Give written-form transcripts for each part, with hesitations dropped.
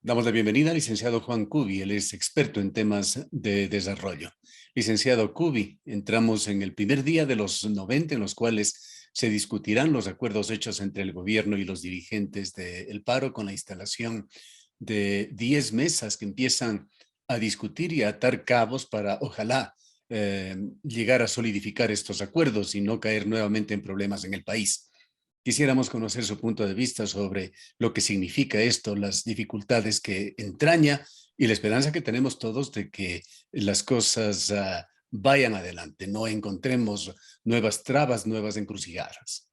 Damos la bienvenida al licenciado Juan Cubi, él es experto en temas de desarrollo. Licenciado Cubi, entramos en el primer día de los 90 en los cuales se discutirán los acuerdos hechos entre el gobierno y los dirigentes del paro con la instalación de 10 mesas que empiezan a discutir y a atar cabos para, ojalá, llegar a solidificar estos acuerdos y no caer nuevamente en problemas en el país. Quisiéramos conocer su punto de vista sobre lo que significa esto, las dificultades que entraña y la esperanza que tenemos todos de que las cosas vayan adelante, no encontremos nuevas trabas, nuevas encrucijadas.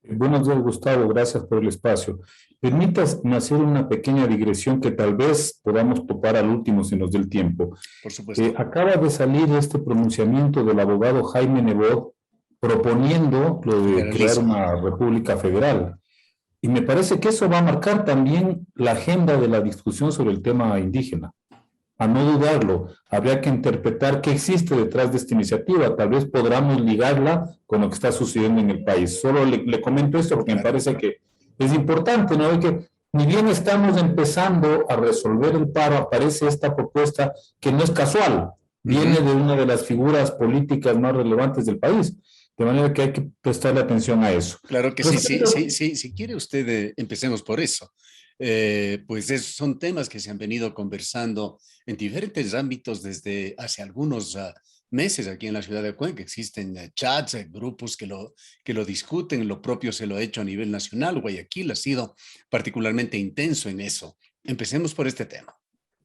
Buenos días, Gustavo. Gracias por el espacio. Permítasme hacer una pequeña digresión que tal vez podamos topar al último si nos dé el tiempo. Por supuesto. Acaba de salir este pronunciamiento del abogado Jaime Nebot proponiendo lo de crear una república federal. Y me parece que eso va a marcar también la agenda de la discusión sobre el tema indígena. A no dudarlo, habría que interpretar qué existe detrás de esta iniciativa. Tal vez podamos ligarla con lo que está sucediendo en el país. Solo le comento esto porque me parece que es importante, ¿no? Y que ni bien estamos empezando a resolver el paro, aparece esta propuesta que no es casual. Viene de una de las figuras políticas más relevantes del país. De manera que hay que prestarle atención a eso. Claro que sí. Si quiere usted, empecemos por eso. Pues son temas que se han venido conversando en diferentes ámbitos desde hace algunos meses aquí en la ciudad de Cuenca. Existen chats, grupos que lo discuten, lo propio se lo ha hecho a nivel nacional. Guayaquil ha sido particularmente intenso en eso. Empecemos por este tema.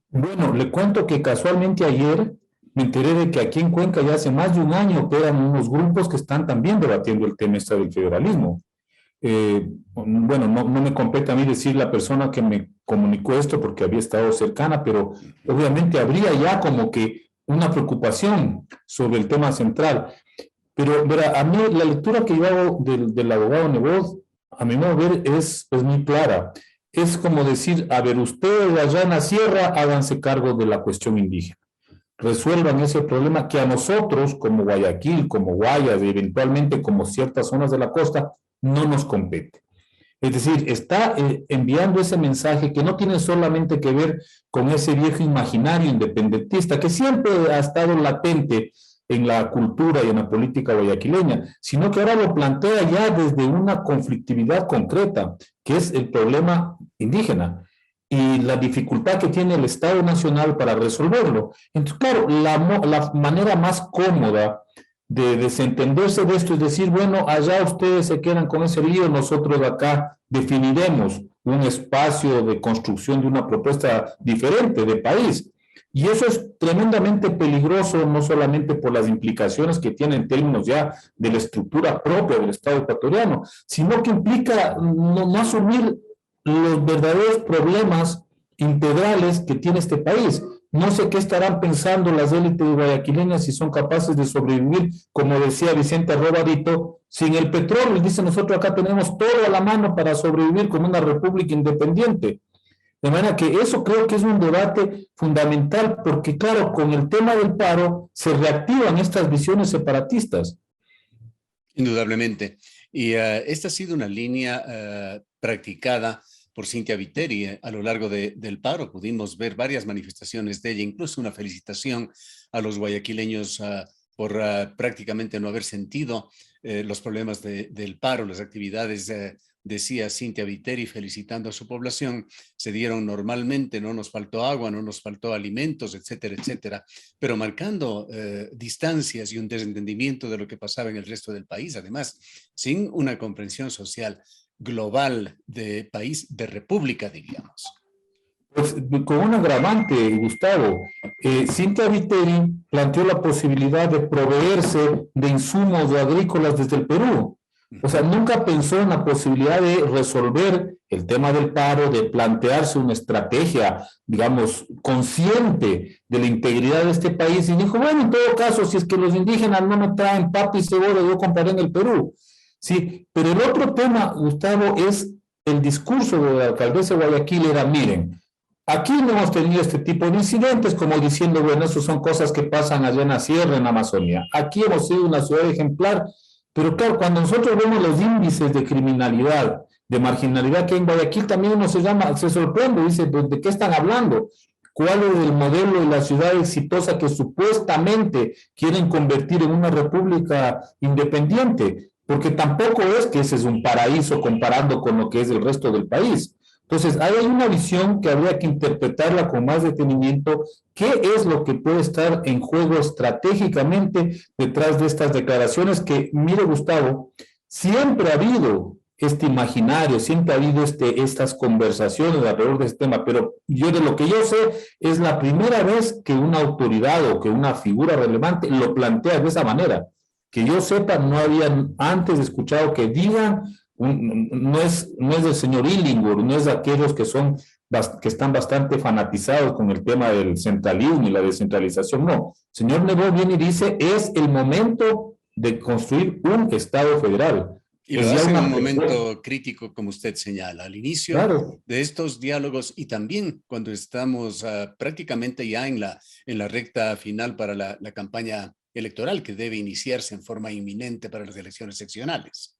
Bueno, le cuento que casualmente ayer me enteré de que aquí en Cuenca ya hace más de un año operan unos grupos que están también debatiendo el tema del federalismo. Bueno, no me compete a mí decir la persona que me comunicó esto porque había estado cercana, pero obviamente habría ya como que una preocupación sobre el tema central. Pero verá, a mí la lectura que yo hago del abogado Nebot, a mi modo de ver, es muy clara. Es como decir, a ver, ustedes allá en la sierra háganse cargo de la cuestión indígena. Resuelvan ese problema que a nosotros, como Guayaquil, como Guayas, eventualmente como ciertas zonas de la costa, no nos compete. Es decir, está enviando ese mensaje que no tiene solamente que ver con ese viejo imaginario independentista que siempre ha estado latente en la cultura y en la política guayaquileña, sino que ahora lo plantea ya desde una conflictividad concreta, que es el problema indígena y la dificultad que tiene el Estado Nacional para resolverlo. Entonces, claro, la manera más cómoda de desentenderse de esto es decir, bueno, allá ustedes se quedan con ese lío, nosotros acá definiremos un espacio de construcción de una propuesta diferente de país. Y eso es tremendamente peligroso, no solamente por las implicaciones que tiene en términos ya de la estructura propia del Estado ecuatoriano, sino que implica no asumir los verdaderos problemas integrales que tiene este país. No sé qué estarán pensando las élites guayaquileñas si son capaces de sobrevivir, como decía Vicente Robadito, sin el petróleo. Dice, nosotros acá tenemos todo a la mano para sobrevivir como una república independiente. De manera que eso creo que es un debate fundamental, porque claro, con el tema del paro se reactivan estas visiones separatistas. Indudablemente. Y esta ha sido una línea practicada por Cynthia Viteri a lo largo del paro. Pudimos ver varias manifestaciones de ella, incluso una felicitación a los guayaquileños por prácticamente no haber sentido los problemas del paro. Las actividades, decía Cynthia Viteri, felicitando a su población, se dieron normalmente, no nos faltó agua, no nos faltó alimentos, etcétera, etcétera, pero marcando distancias y un desentendimiento de lo que pasaba en el resto del país, además, sin una comprensión social global de país, de república, diríamos. Pues con un agravante, Gustavo. Cynthia Viteri planteó la posibilidad de proveerse de insumos agrícolas desde el Perú. O sea, nunca pensó en la posibilidad de resolver el tema del paro, de plantearse una estrategia, digamos, consciente de la integridad de este país. Y dijo, bueno, en todo caso, si es que los indígenas no me traen papa y cebolla, yo compraré en el Perú. Sí, pero el otro tema, Gustavo, es el discurso de la alcaldesa de Guayaquil era, miren, aquí no hemos tenido este tipo de incidentes, como diciendo, bueno, eso son cosas que pasan allá en la sierra, en la Amazonía. Aquí hemos sido una ciudad ejemplar, pero claro, cuando nosotros vemos los índices de criminalidad de marginalidad que hay en Guayaquil, también uno se sorprende, dice, ¿de qué están hablando? ¿Cuál es el modelo de la ciudad exitosa que supuestamente quieren convertir en una república independiente? Porque tampoco es que ese es un paraíso comparando con lo que es el resto del país. Entonces, hay una visión que habría que interpretarla con más detenimiento. ¿Qué es lo que puede estar en juego estratégicamente detrás de estas declaraciones? Que, mire, Gustavo, siempre ha habido este imaginario, siempre ha habido estas conversaciones alrededor de este tema, pero yo de lo que yo sé es la primera vez que una autoridad o que una figura relevante lo plantea de esa manera. Que yo sepa, no habían antes escuchado que digan, no es del señor Illingworth, no es de aquellos que están bastante fanatizados con el tema del centralismo y la descentralización, no. El señor Nebot viene y dice, es el momento de construir un Estado federal. Y lo hace en un momento crítico, como usted señala, al inicio claro. de estos diálogos y también cuando estamos prácticamente ya en la recta final para la campaña electoral que debe iniciarse en forma inminente para las elecciones seccionales.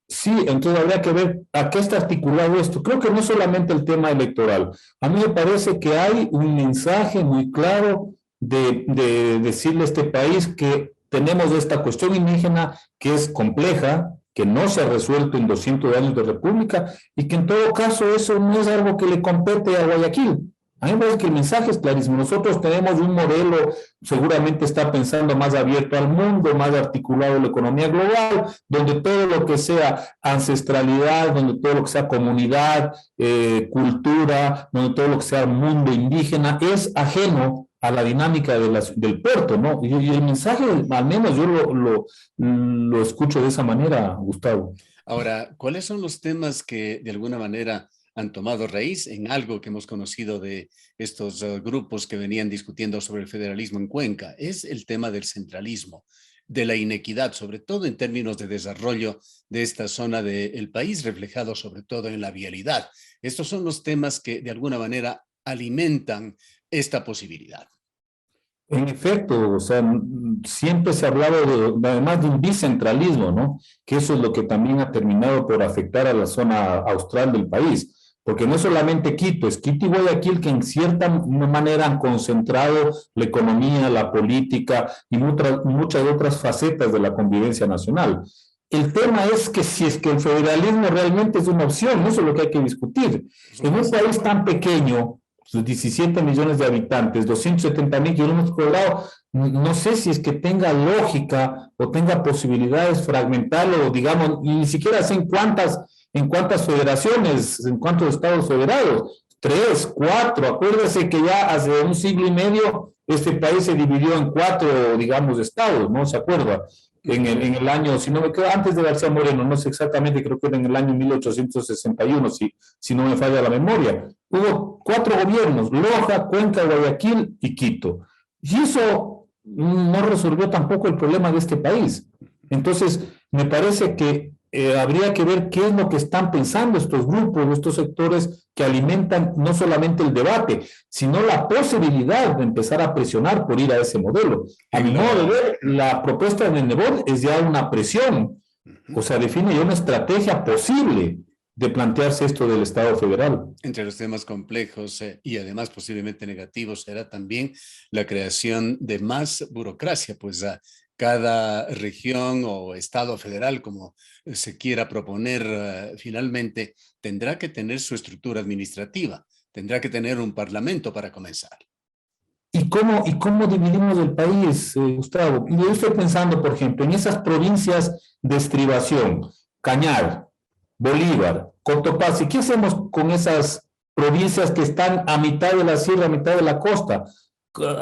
Sí, entonces habría que ver a qué está articulado esto. Creo que no solamente el tema electoral. A mí me parece que hay un mensaje muy claro de decirle a este país que tenemos esta cuestión indígena que es compleja, que no se ha resuelto en 200 años de república y que en todo caso eso no es algo que le compete a Guayaquil. A mí me parece que el mensaje es clarísimo. Nosotros tenemos un modelo, seguramente está pensando más abierto al mundo, más articulado en la economía global, donde todo lo que sea ancestralidad, donde todo lo que sea comunidad, cultura, donde todo lo que sea mundo indígena es ajeno a la dinámica del puerto, ¿no? Y el mensaje, al menos yo lo escucho de esa manera, Gustavo. Ahora, ¿cuáles son los temas que de alguna manera han tomado raíz en algo que hemos conocido de estos grupos que venían discutiendo sobre el federalismo en Cuenca? Es el tema del centralismo, de la inequidad, sobre todo en términos de desarrollo de esta zona del país, reflejado sobre todo en la vialidad. Estos son los temas que de alguna manera alimentan esta posibilidad. En efecto, o sea, siempre se ha hablado además de un bicentralismo, ¿no? Que eso es lo que también ha terminado por afectar a la zona austral del país, porque no es solamente Quito, es Quito y Guayaquil que en cierta manera han concentrado la economía, la política y muchas otras facetas de la convivencia nacional. El tema es que si es que el federalismo realmente es una opción, eso es lo que hay que discutir. En un país tan pequeño, sus 17 millones de habitantes, 270.000 kilómetros cuadrados, no sé si es que tenga lógica o tenga posibilidades fragmentarlo, digamos, ni siquiera sé en cuántas federaciones, en cuántos estados federados, 3, 4, acuérdese que ya hace un siglo y medio este país se dividió en 4, digamos, estados, ¿no? ¿Se acuerda? En el año, si no me quedo, antes de García Moreno, no sé exactamente, creo que era en el año 1861, si no me falla la memoria. Hubo 4 gobiernos, Loja, Cuenca, Guayaquil y Quito. Y eso no resolvió tampoco el problema de este país. Entonces, me parece que habría que ver qué es lo que están pensando estos grupos, estos sectores que alimentan no solamente el debate, sino la posibilidad de empezar a presionar por ir a ese modelo. A mi modo de ver, la propuesta de Nebot es ya una presión, o sea, define ya una estrategia posible de plantearse esto del Estado federal. Entre los temas complejos y además posiblemente negativos será también la creación de más burocracia, pues cada región o estado federal, como se quiera proponer finalmente, tendrá que tener su estructura administrativa, tendrá que tener un parlamento para comenzar. ¿Y cómo dividimos el país, Gustavo? Yo estoy pensando, por ejemplo, en esas provincias de estribación, Cañar, Bolívar, Cotopaxi. ¿Qué hacemos con esas provincias que están a mitad de la sierra, a mitad de la costa?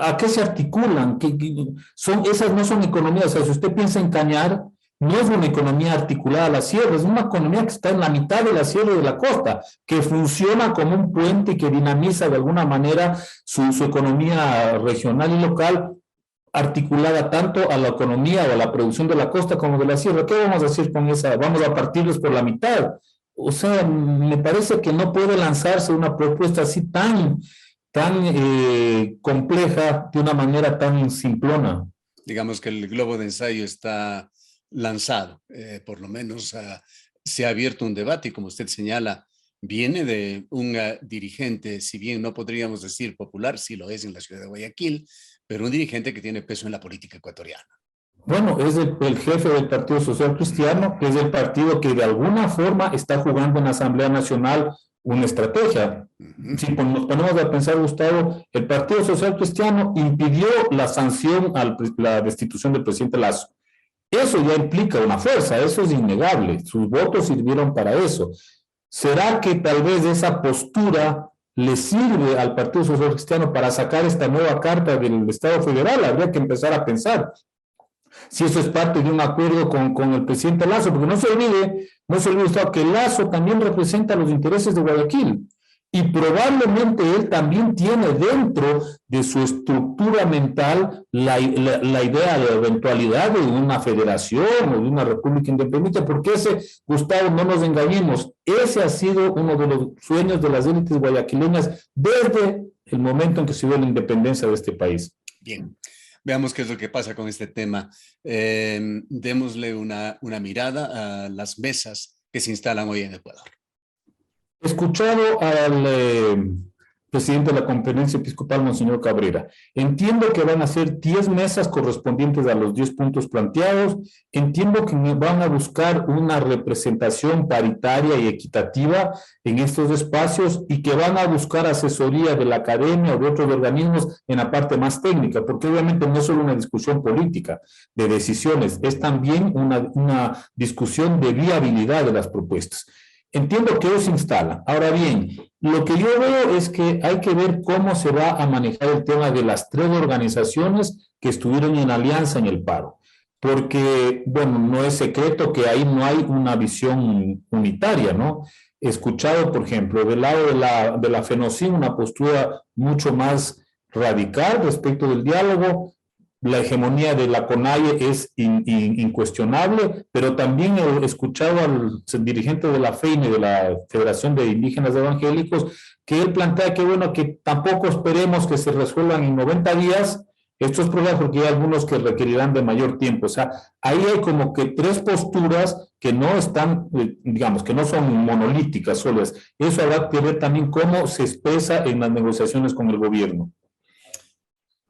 ¿A qué se articulan? Esas no son economías. O sea, si usted piensa en Cañar, no es una economía articulada a la sierra, es una economía que está en la mitad de la sierra y de la costa, que funciona como un puente y que dinamiza de alguna manera su economía regional y local, articulada tanto a la economía o a la producción de la costa como de la sierra. ¿Qué vamos a hacer con esa? Vamos a partirlos por la mitad. O sea, me parece que no puede lanzarse una propuesta así tan compleja de una manera tan simplona. Digamos que el globo de ensayo está lanzado, por lo menos se ha abierto un debate y, como usted señala, viene de un dirigente, si bien no podríamos decir popular, sí lo es en la ciudad de Guayaquil, pero un dirigente que tiene peso en la política ecuatoriana. Bueno, es el jefe del Partido Social Cristiano, que es el partido que de alguna forma está jugando en la Asamblea Nacional una estrategia. Si nos ponemos a pensar, Gustavo, el Partido Social Cristiano impidió la sanción a la destitución del presidente Lasso. Eso ya implica una fuerza, eso es innegable. Sus votos sirvieron para eso. ¿Será que tal vez esa postura le sirve al Partido Social Cristiano para sacar esta nueva carta del Estado Federal? Habría que empezar a pensar si eso es parte de un acuerdo con el presidente Lasso, porque no se olvide Gustavo, que Lasso también representa los intereses de Guayaquil. Y probablemente él también tiene dentro de su estructura mental la idea de eventualidad de una federación o de una república independiente, porque ese, Gustavo, no nos engañemos, ese ha sido uno de los sueños de las élites guayaquileñas desde el momento en que se dio la independencia de este país. Bien, veamos qué es lo que pasa con este tema. Démosle una mirada a las mesas que se instalan hoy en Ecuador. He escuchado al presidente de la Conferencia Episcopal, Monseñor Cabrera. Entiendo que van a ser 10 mesas correspondientes a los 10 puntos planteados. Entiendo que van a buscar una representación paritaria y equitativa en estos espacios y que van a buscar asesoría de la academia o de otros organismos en la parte más técnica, porque obviamente no es solo una discusión política de decisiones, es también una discusión de viabilidad de las propuestas. Entiendo que ellos se instalan. Ahora bien, lo que yo veo es que hay que ver cómo se va a manejar el tema de las 3 organizaciones que estuvieron en alianza en el paro. Porque, bueno, no es secreto que ahí no hay una visión unitaria, ¿no? He escuchado, por ejemplo, del lado de la FENOCIN una postura mucho más radical respecto del diálogo. La hegemonía de la CONAIE es incuestionable, pero también he escuchado al dirigente de la FEINE, de la Federación de Indígenas Evangélicos, que él plantea que, bueno, que tampoco esperemos que se resuelvan en 90 días estos problemas, porque hay algunos que requerirán de mayor tiempo. O sea, ahí hay como que 3 posturas que no están, digamos, que no son monolíticas solo. Eso habrá que ver también cómo se expresa en las negociaciones con el gobierno.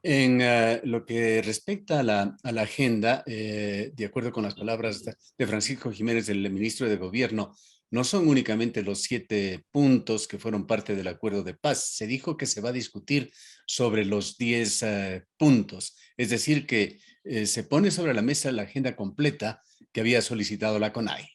En lo que respecta a la agenda, de acuerdo con las palabras de Francisco Jiménez, el ministro de Gobierno, no son únicamente los 7 puntos que fueron parte del acuerdo de paz. Se dijo que se va a discutir sobre los 10 puntos. Es decir, que se pone sobre la mesa la agenda completa que había solicitado la CONAIE.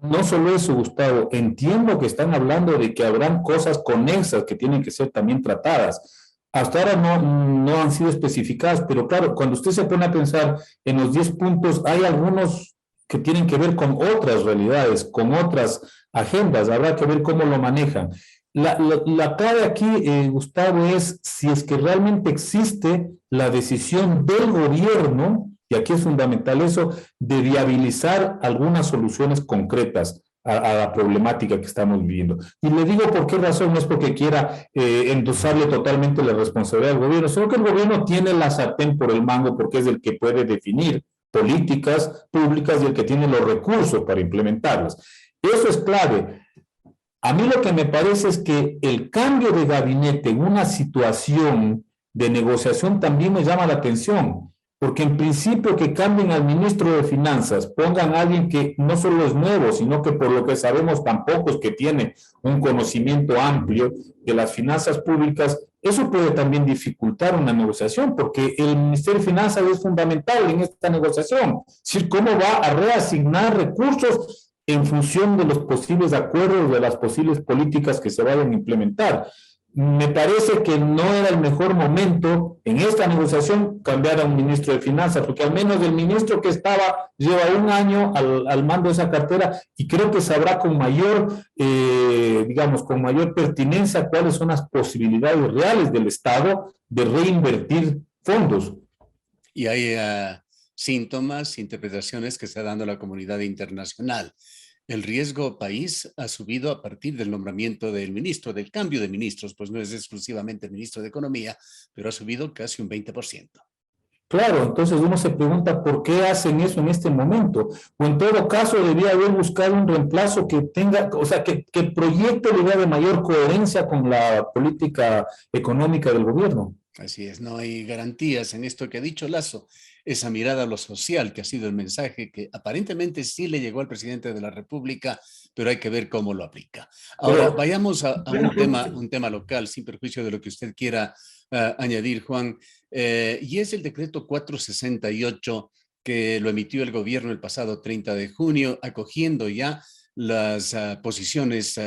No solo eso, Gustavo, entiendo que están hablando de que habrán cosas conexas que tienen que ser también tratadas. Hasta ahora no han sido especificadas, pero claro, cuando usted se pone a pensar en los 10 puntos, hay algunos que tienen que ver con otras realidades, con otras agendas, habrá que ver cómo lo manejan. La clave aquí, Gustavo, es si es que realmente existe la decisión del gobierno, y aquí es fundamental eso, de viabilizar algunas soluciones concretas a la problemática que estamos viviendo. Y le digo por qué razón, no es porque quiera endosarle totalmente la responsabilidad al gobierno, sino que el gobierno tiene la sartén por el mango porque es el que puede definir políticas públicas y el que tiene los recursos para implementarlas. Eso es clave. A mí lo que me parece es que el cambio de gabinete en una situación de negociación también me llama la atención, porque en principio que cambien al ministro de Finanzas, pongan a alguien que no solo es nuevo, sino que por lo que sabemos tampoco es que tiene un conocimiento amplio de las finanzas públicas, eso puede también dificultar una negociación, porque el Ministerio de Finanzas es fundamental en esta negociación. Es decir, cómo va a reasignar recursos en función de los posibles acuerdos, de las posibles políticas que se vayan a implementar. Me parece que no era el mejor momento en esta negociación cambiar a un ministro de Finanzas, porque al menos el ministro que estaba lleva 1 año al mando de esa cartera y creo que sabrá con mayor, digamos, con mayor pertinencia cuáles son las posibilidades reales del Estado de reinvertir fondos. Y hay síntomas, interpretaciones que está dando la comunidad internacional. El riesgo país ha subido a partir del nombramiento del ministro, del cambio de ministros, pues no es exclusivamente el ministro de Economía, pero ha subido casi un 20%. Claro, entonces uno se pregunta por qué hacen eso en este momento. O en todo caso debía haber buscado un reemplazo que tenga, o sea, que proyecte la idea de mayor coherencia con la política económica del gobierno. Así es, no hay garantías en esto que ha dicho Lasso, esa mirada a lo social que ha sido el mensaje que aparentemente sí le llegó al presidente de la República, pero hay que ver cómo lo aplica. Ahora, Pero, vayamos a un tema local, sin perjuicio de lo que usted quiera añadir, Juan, y es el decreto 468 que lo emitió el gobierno el pasado 30 de junio, acogiendo ya las posiciones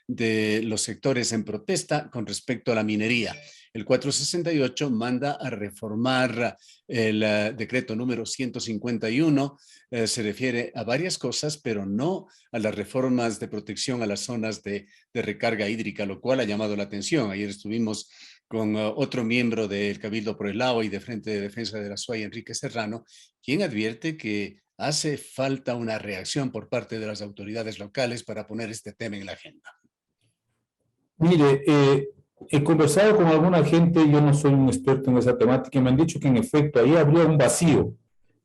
de los sectores en protesta con respecto a la minería. El 468 manda a reformar el decreto número 151. Se refiere a varias cosas, pero no a las reformas de protección a las zonas de recarga hídrica, lo cual ha llamado la atención. Ayer estuvimos con otro miembro del Cabildo por el Agua y de Frente de Defensa de la SUAY, Enrique Serrano, quien advierte que hace falta una reacción por parte de las autoridades locales para poner este tema en la agenda. mire, he conversado con alguna gente, yo no soy un experto en esa temática, y me han dicho que en efecto ahí habría un vacío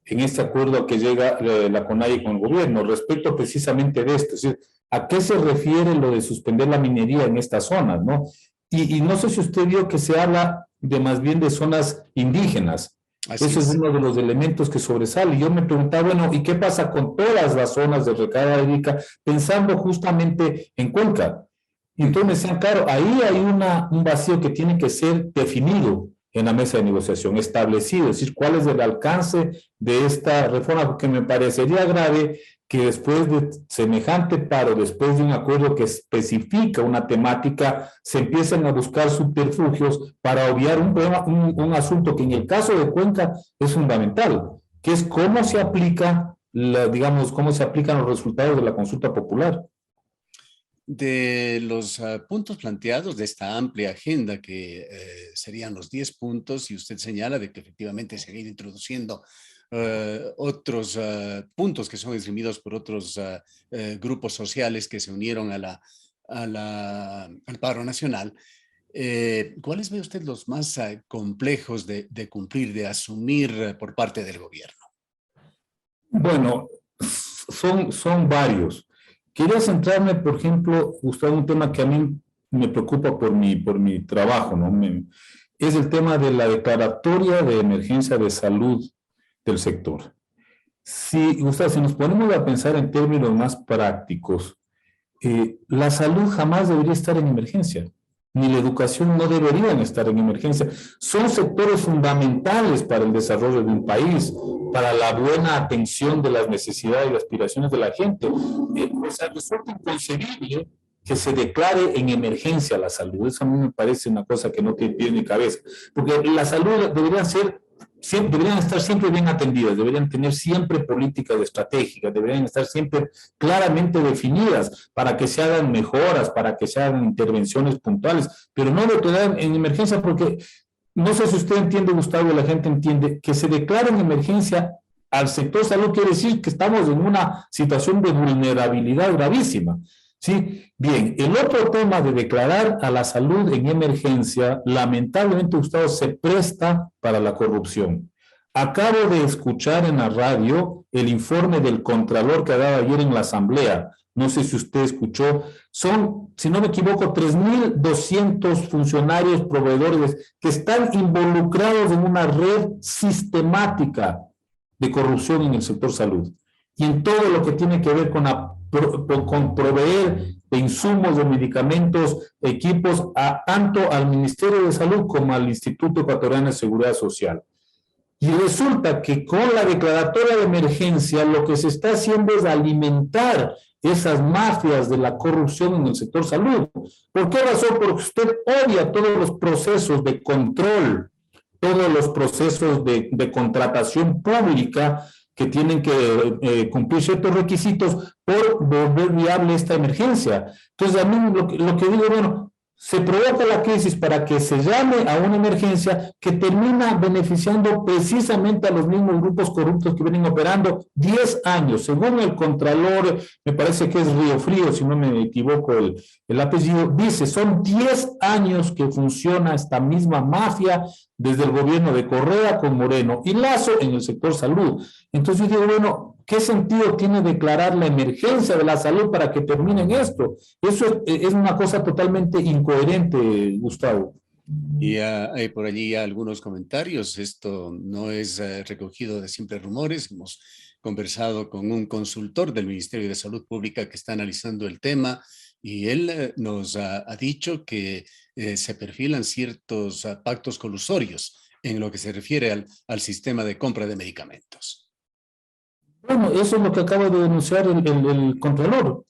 en este acuerdo que llega la CONAIE con el gobierno respecto precisamente de esto. Es decir, ¿a qué se refiere lo de suspender la minería en estas zonas, no? Y no sé si usted vio que se habla de más bien de zonas indígenas. Así Eso es uno de los elementos que sobresale. Yo me preguntaba, bueno, ¿y qué pasa con todas las zonas de recarga hídrica pensando justamente en Cuenca? Y entonces me decían, claro, ahí hay un vacío que tiene que ser definido en la mesa de negociación, establecido, es decir, cuál es el alcance de esta reforma, porque me parecería grave que después de semejante paro, después de un acuerdo que especifica una temática, se empiecen a buscar subterfugios para obviar un asunto que en el caso de Cuenca es fundamental, que es cómo se aplica, digamos, cómo se aplican los resultados de la consulta popular. De los puntos planteados de esta amplia agenda, que serían los 10 puntos, y usted señala de que efectivamente se han ido introduciendo otros puntos que son esgrimidos por otros grupos sociales que se unieron al paro nacional. ¿Cuáles ve usted los más complejos de cumplir, de asumir por parte del gobierno? Bueno, son varios. Quería centrarme, por ejemplo, Gustavo, un tema que a mí me preocupa por mi trabajo, ¿no? Es el tema de la declaratoria de emergencia de salud del sector. Gustavo, si nos ponemos a pensar en términos más prácticos, la salud jamás debería estar en emergencia, ni la educación no deberían estar en emergencia. Son sectores fundamentales para el desarrollo de un país, para la buena atención de las necesidades y aspiraciones de la gente. O sea, resulta inconcebible que se declare en emergencia la salud. Eso a mí me parece una cosa que no tiene pie ni cabeza, porque la salud deberían estar siempre bien atendidas, deberían tener siempre políticas estratégicas, deberían estar siempre claramente definidas para que se hagan mejoras, para que se hagan intervenciones puntuales, pero no declarar en emergencia, porque no sé si usted entiende, Gustavo, la gente entiende que se declara en emergencia al sector salud quiere decir que estamos en una situación de vulnerabilidad gravísima. Sí, bien, el otro tema de declarar a la salud en emergencia, lamentablemente, Gustavo, se presta para la corrupción. Acabo de escuchar en la radio el informe del Contralor que ha dado ayer en la Asamblea. No sé si usted escuchó. Son, si no me equivoco, 3.200 funcionarios, proveedores que están involucrados en una red sistemática de corrupción en el sector salud y en todo lo que tiene que ver con proveer de insumos, de medicamentos, equipos, tanto al Ministerio de Salud como al Instituto Ecuatoriano de Seguridad Social. Y resulta que con la declaratoria de emergencia lo que se está haciendo es alimentar esas mafias de la corrupción en el sector salud. ¿Por qué razón? Porque usted odia todos los procesos de control, todos los procesos de contratación pública que tienen que cumplir ciertos requisitos por volver viable esta emergencia. Entonces, a mí lo que digo, bueno, se provoca la crisis para que se llame a una emergencia que termina beneficiando precisamente a los mismos grupos corruptos que vienen operando 10 años. Según el Contralor, me parece que es Río Frío, si no me equivoco el apellido, dice, son 10 años que funciona esta misma mafia desde el gobierno de Correa con Moreno y Lasso en el sector salud. Entonces yo digo, bueno, ¿qué sentido tiene declarar la emergencia de la salud para que terminen esto? Eso es una cosa totalmente incoherente, Gustavo. Y hay por allí algunos comentarios. Esto no es recogido de simples rumores. Hemos conversado con un consultor del Ministerio de Salud Pública que está analizando el tema y él nos ha dicho que se perfilan ciertos pactos colusorios en lo que se refiere al sistema de compra de medicamentos. Bueno, eso es lo que acaba de denunciar el Contralor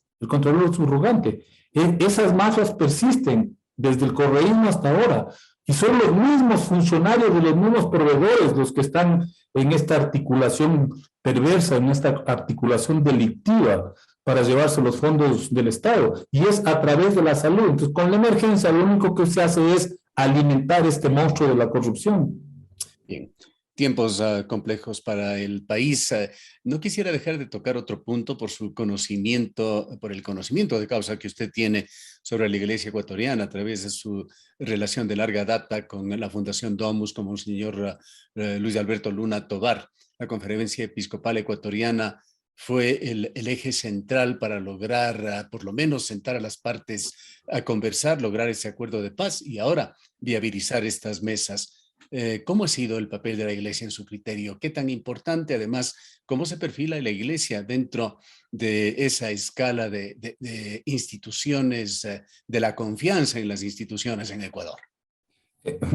subrogante. Esas mafias persisten desde el correísmo hasta ahora y son los mismos funcionarios de los mismos proveedores los que están en esta articulación perversa, en esta articulación delictiva para llevarse los fondos del Estado, y es a través de la salud. Entonces, con la emergencia, lo único que se hace es alimentar este monstruo de la corrupción. Bien. Tiempos complejos para el país. No quisiera dejar de tocar otro punto por su conocimiento, por el conocimiento de causa que usted tiene sobre la Iglesia ecuatoriana a través de su relación de larga data con la Fundación Domus, como el señor Luis Alberto Luna Tovar. La Conferencia Episcopal Ecuatoriana fue el eje central para lograr, por lo menos, sentar a las partes a conversar, lograr ese acuerdo de paz y ahora viabilizar estas mesas. ¿Cómo ha sido el papel de la Iglesia en su criterio? ¿Qué tan importante, además, cómo se perfila la Iglesia dentro de esa escala de instituciones, de la confianza en las instituciones en Ecuador?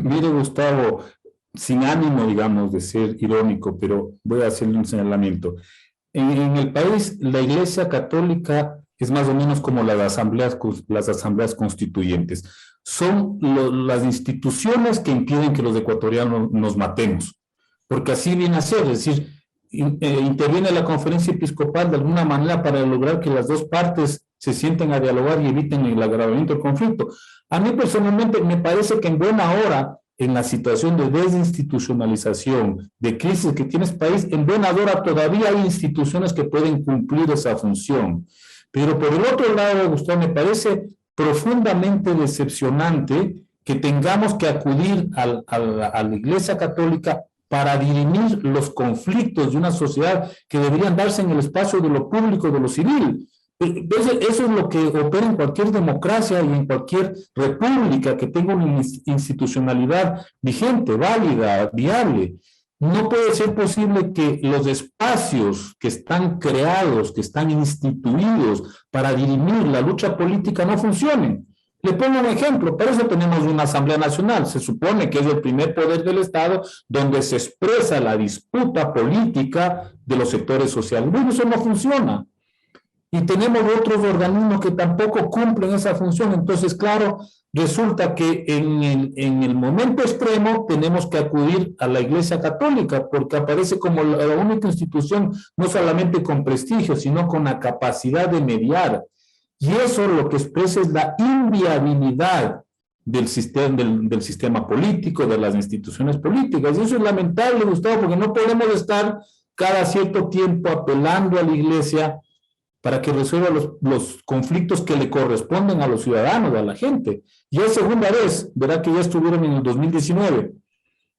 Mire, Gustavo, sin ánimo, digamos, de ser irónico, pero voy a hacerle un señalamiento. En el país, la Iglesia Católica es más o menos como las asambleas constituyentes. Son las instituciones que impiden que los ecuatorianos nos matemos, porque así viene a ser, es decir, interviene la conferencia episcopal de alguna manera para lograr que las dos partes se sienten a dialogar y eviten el agravamiento del conflicto. A mí personalmente me parece que en buena hora, en la situación de desinstitucionalización, de crisis que tiene este país, en buena hora todavía hay instituciones que pueden cumplir esa función. Pero por el otro lado, Gustavo, me parece profundamente decepcionante que tengamos que acudir a la Iglesia Católica para dirimir los conflictos de una sociedad que deberían darse en el espacio de lo público, de lo civil. Eso es lo que opera en cualquier democracia y en cualquier república que tenga una institucionalidad vigente, válida, viable. No puede ser posible que los espacios que están creados, que están instituidos para dirimir la lucha política no funcionen. Le pongo un ejemplo, para eso tenemos una Asamblea Nacional, se supone que es el primer poder del Estado donde se expresa la disputa política de los sectores sociales. Bueno, eso no funciona. Y tenemos otros organismos que tampoco cumplen esa función. Entonces, claro, resulta que en el momento extremo tenemos que acudir a la Iglesia Católica porque aparece como la única institución, no solamente con prestigio, sino con la capacidad de mediar. Y eso lo que expresa es la inviabilidad del sistema político, de las instituciones políticas. Y eso es lamentable, Gustavo, porque no podemos estar cada cierto tiempo apelando a la Iglesia para que resuelva los conflictos que le corresponden a los ciudadanos, a la gente. Y es segunda vez, verá que ya estuvieron en el 2019.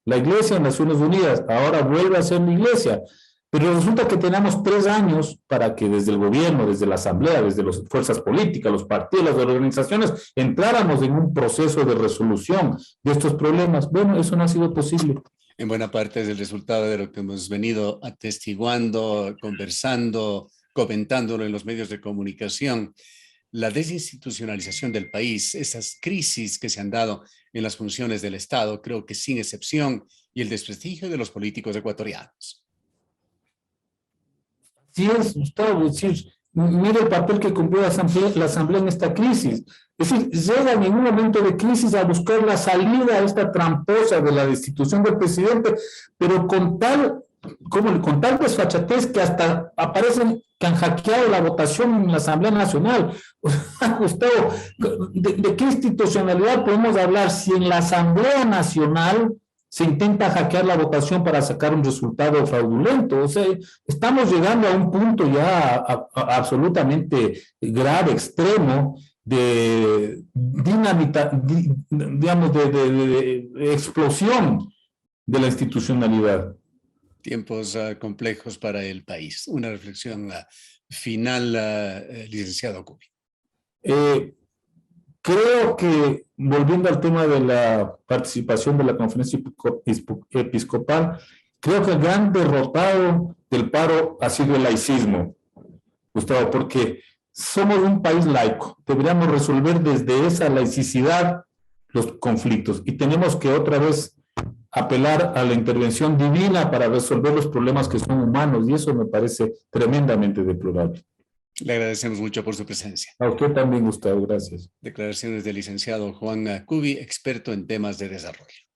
La Iglesia en Naciones Unidas, ahora vuelve a ser la Iglesia. Pero resulta que tenemos 3 años para que desde el gobierno, desde la asamblea, desde las fuerzas políticas, los partidos, las organizaciones, entráramos en un proceso de resolución de estos problemas. Bueno, eso no ha sido posible. En buena parte es el resultado de lo que hemos venido atestiguando, conversando, comentándolo en los medios de comunicación. La desinstitucionalización del país, esas crisis que se han dado en las funciones del Estado, creo que sin excepción, y el desprestigio de los políticos ecuatorianos. Sí es, Gustavo, es decir, mire el papel que cumplió la asamblea en esta crisis. Es decir, llega en un momento de crisis a buscar la salida a esta tramposa de la destitución del presidente, pero con tal desfachatez que hasta aparecen que han hackeado la votación en la Asamblea Nacional. Gustavo, ¿de qué institucionalidad podemos hablar si en la Asamblea Nacional se intenta hackear la votación para sacar un resultado fraudulento? O sea, estamos llegando a un punto ya absolutamente grave, extremo, de dinamita, digamos, de explosión de la institucionalidad. Tiempos complejos para el país. Una reflexión final, licenciado Cubi. Creo que, volviendo al tema de la participación de la conferencia episcopal, creo que el gran derrotado del paro ha sido el laicismo, Gustavo, porque somos un país laico, deberíamos resolver desde esa laicidad los conflictos y tenemos que otra vez apelar a la intervención divina para resolver los problemas que son humanos, y eso me parece tremendamente deplorable. Le agradecemos mucho por su presencia. A usted también, Gustavo, gracias. Declaraciones del licenciado Juan Cubi, experto en temas de desarrollo.